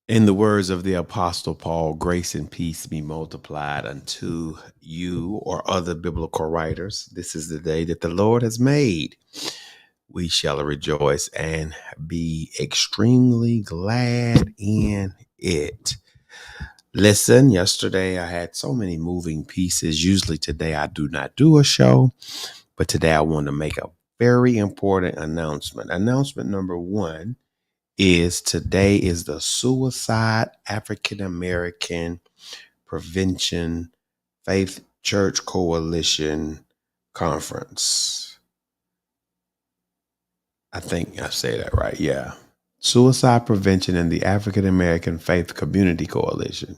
In the words of the Apostle Paul, grace and peace be multiplied unto you or other biblical writers. This is the day that the Lord has made. We shall rejoice and be extremely glad in it. Listen, yesterday I had so many moving pieces. Usually today I do not do a show, but today I want to make a very important announcement. Announcement number one is today is the Suicide African American Prevention Faith Church Coalition Conference. I think I say that right. Yeah. Suicide Prevention and the African American Faith Community Coalition,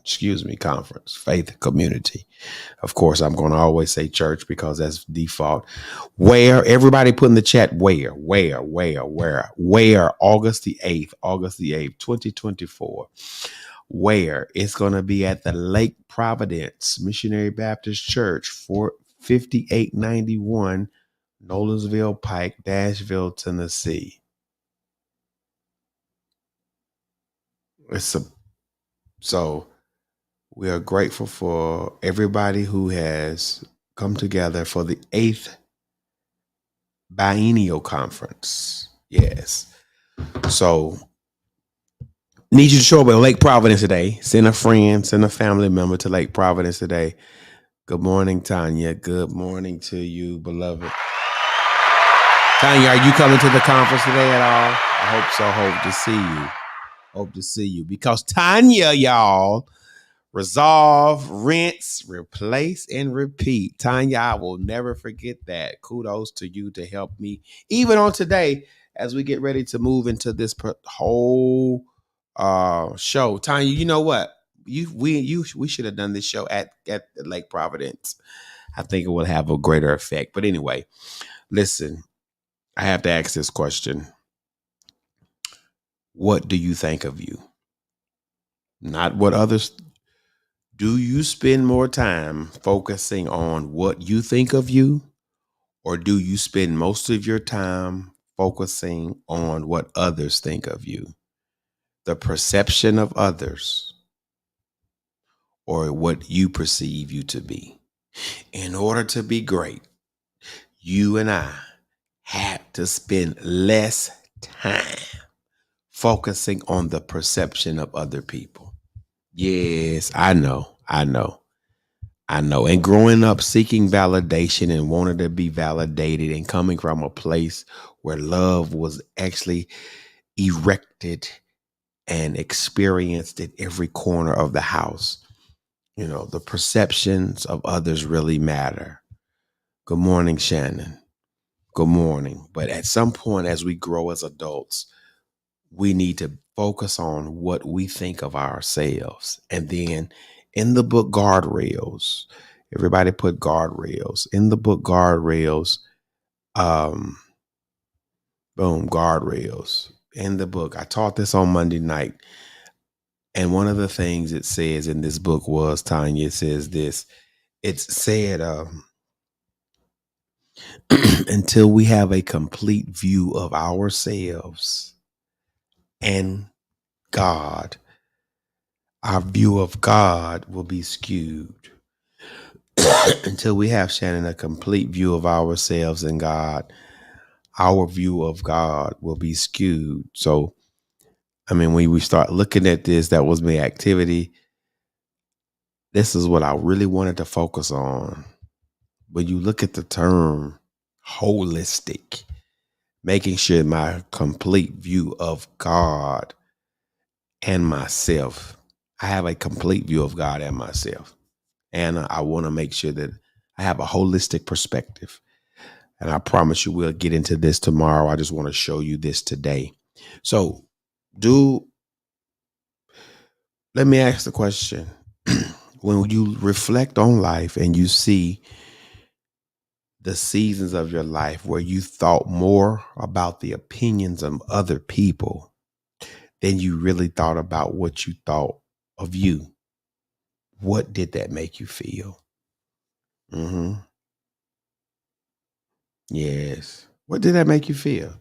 conference, faith community. Of course, I'm going to always say church because that's default. Where, everybody put in the chat, where, August the 8th, 2024. Where it's going to be at the Lake Providence Missionary Baptist Church, 5891 Nolensville Pike, Nashville, Tennessee. So we are grateful for everybody who has come together for the 8th biennial conference. Yes. So need you to show up at Lake Providence today. Send a friend, send a family member to Lake Providence today. Good morning, Tanya. Good morning to you, beloved. Tanya, are you coming to the conference today at all? I hope so. Hope to see you. Hope to see you. Because Tanya, y'all, resolve, rinse, replace, and repeat. Tanya, I will never forget that. Kudos to you to help me, even on today, as we get ready to move into this whole show. Tanya, you know what? We should have done this show at Lake Providence. I think it would have a greater effect. But anyway, listen, I have to ask this question. What do you think of you? Not what others. Do you spend more time focusing on what you think of you, or do you spend most of your time focusing on what others think of you? The perception of others, or what you perceive you to be. In order to be great, you and I have to spend less time focusing on the perception of other people. Yes, I know. And growing up seeking validation and wanting to be validated and coming from a place where love was actually erected and experienced at every corner of the house. You know, the perceptions of others really matter. Good morning, Shannon. Good morning. But at some point, as we grow as adults, we need to focus on what we think of ourselves. And then in the book Guardrails, everybody put guardrails. In the book Guardrails, guardrails. In the book, I taught this on Monday night. And one of the things it says in this book was, Tanya, it says this. It said, until we have a complete view of ourselves and God, our view of God will be skewed. Until we have, Shannon, a complete view of ourselves and God, our view of God will be skewed. So, I mean, when we start looking at this, that was my activity. This is what I really wanted to focus on. When you look at the term holistic, making sure my complete view of God and myself, I have a complete view of God and myself. And I want to make sure that I have a holistic perspective. And I promise you we'll get into this tomorrow. I just want to show you this today. So let me ask the question. When you reflect on life and you see the seasons of your life where you thought more about the opinions of other people than you really thought about what you thought of you, what did that make you feel? Yes. What did that make you feel?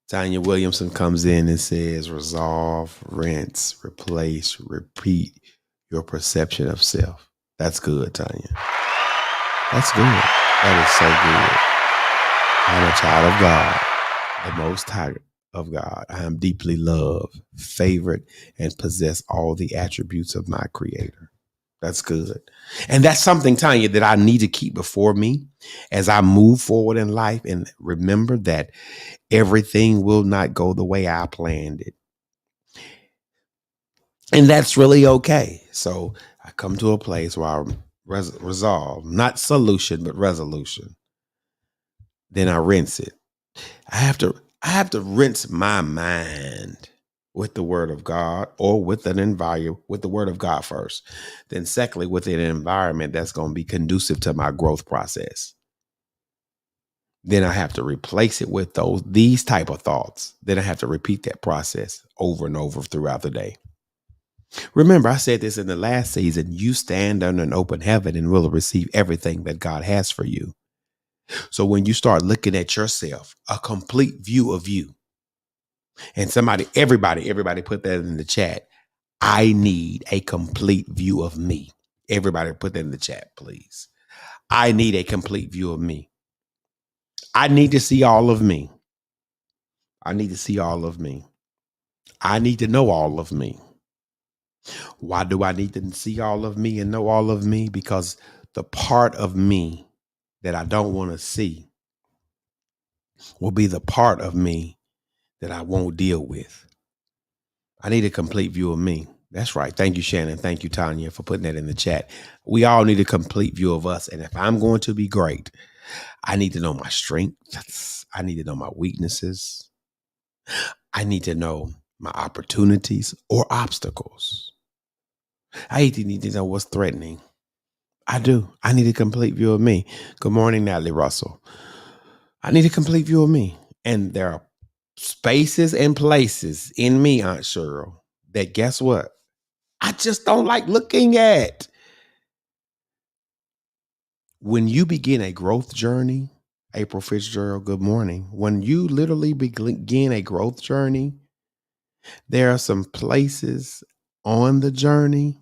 Tanya Williamson comes in and says, resolve, rinse, replace, repeat your perception of self. That's good, Tanya. That's good. That is so good. I'm a child of God, the most high of God. I am deeply loved, favored, and possess all the attributes of my creator. That's good. And that's something, Tanya, that I need to keep before me as I move forward in life, and remember that everything will not go the way I planned it. And that's really okay. So I come to a place where I resolve, not solution, but resolution. Then I rinse it. I have to rinse my mind with the word of God, or with an environment, with the word of God first. Then secondly, with an environment that's going to be conducive to my growth process. Then I have to replace it with these type of thoughts. Then I have to repeat that process over and over throughout the day. Remember, I said this in the last season, you stand under an open heaven and will receive everything that God has for you. So when you start looking at yourself, a complete view of you, and everybody put that in the chat. I need a complete view of me. Everybody put that in the chat, please. I need a complete view of me. I need to see all of me. I need to see all of me. I need to know all of me. Why do I need to see all of me and know all of me? Because the part of me that I don't want to see will be the part of me that I won't deal with. I need a complete view of me. That's right. Thank you, Shannon. Thank you, Tanya, for putting that in the chat. We all need a complete view of us. And if I'm going to be great, I need to know my strengths. I need to know my weaknesses. I need to know my opportunities or obstacles. I need to know what's threatening. I do. I need a complete view of me. Good morning, Natalie Russell. I need a complete view of me. And there are spaces and places in me, Aunt Cheryl, that guess what? I just don't like looking at. When you begin a growth journey, April Fitzgerald, good morning. When you literally begin a growth journey, there are some places on the journey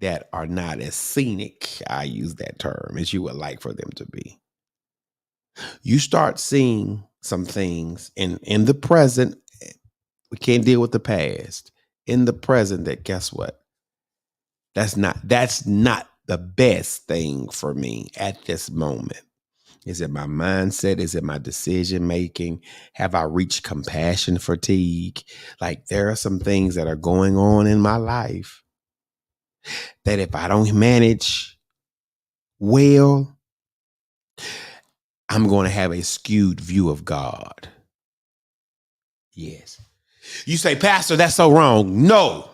that are not as scenic, I use that term, as you would like for them to be. You start seeing some things in the present. We can't deal with the past. In the present, that guess what? That's not the best thing for me at this moment. Is it my mindset? Is it my decision making? Have I reached compassion fatigue? Like, there are some things that are going on in my life that if I don't manage well, I'm going to have a skewed view of God. Yes. You say, Pastor, that's so wrong. No.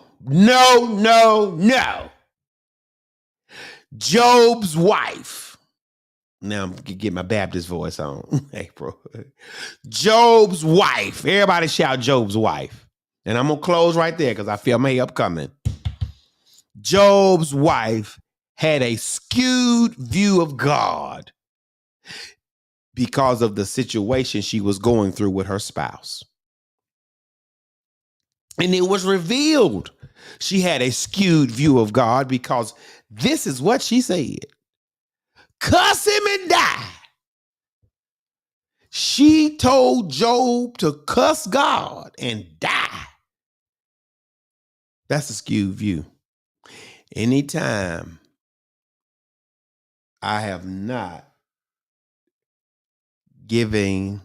Job's wife. Now I'm going to get my Baptist voice on, April. Job's wife. Everybody shout Job's wife. And I'm going to close right there because I feel my help coming. Job's wife had a skewed view of God because of the situation she was going through with her spouse. And it was revealed she had a skewed view of God because this is what she said. Cuss him and die. She told Job to cuss God and die. That's a skewed view. Anytime I have not giving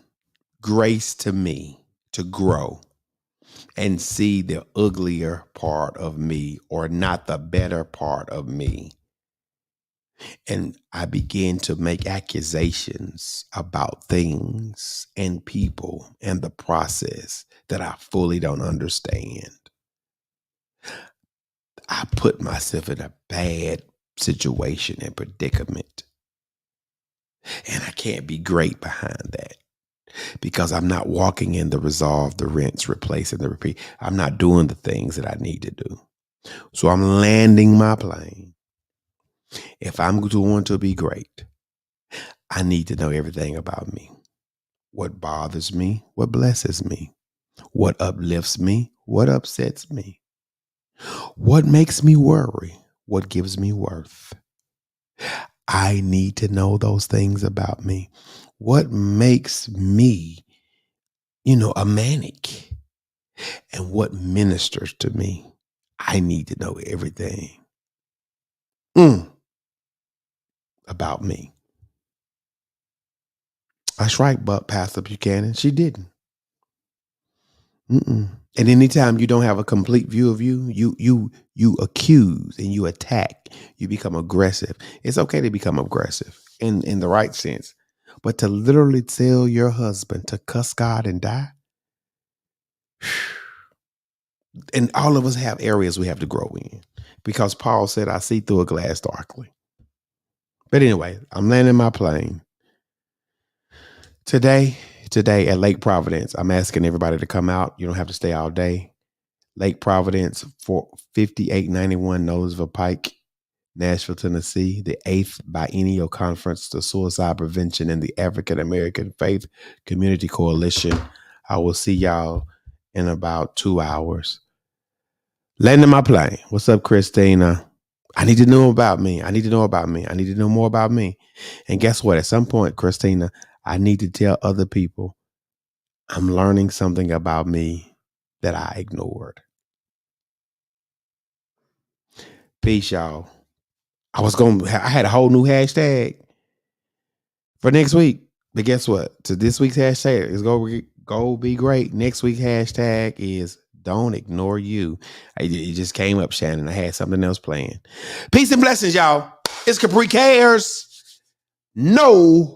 grace to me to grow and see the uglier part of me or not the better part of me, and I begin to make accusations about things and people and the process that I fully don't understand, I put myself in a bad situation and predicament. And I can't be great behind that because I'm not walking in the resolve, the rinse, replace, and the repeat. I'm not doing the things that I need to do. So I'm landing my plane. If I'm going to be great, I need to know everything about me. what bothers me, what blesses me, what uplifts me, what upsets me, what makes me worry, what gives me worth. I need to know those things about me. What makes me, a manic, and what ministers to me. I need to know everything about me. That's right, but Pastor Buchanan, she didn't. And anytime you don't have a complete view of you, you accuse and you attack. You become aggressive. It's okay to become aggressive in the right sense, but to literally tell your husband to cuss God and die, and all of us have areas we have to grow in, because Paul said, "I see through a glass darkly." But anyway, I'm landing my plane today. Today at Lake Providence, I'm asking everybody to come out. You don't have to stay all day. Lake Providence for 5891 Noseville Pike, Nashville, Tennessee, the 8th Biennial Conference to Suicide Prevention in the African American Faith Community Coalition. I will see y'all in about 2 hours. Landing my plane. What's up, Christina? I need to know about me. I need to know about me. I need to know more about me. And guess what? At some point, Christina, I need to tell other people I'm learning something about me that I ignored. Peace, y'all. I had a whole new hashtag for next week. But guess what? So this week's hashtag is go be great. Next week's hashtag is don't ignore you. It just came up, Shannon. I had something else planned. Peace and blessings, y'all. It's Capri Cares. Know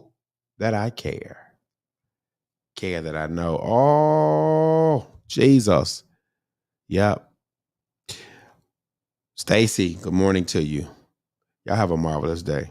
that I care. Care that I know. Oh, Jesus. Yep. Stacy, good morning to you. Y'all have a marvelous day.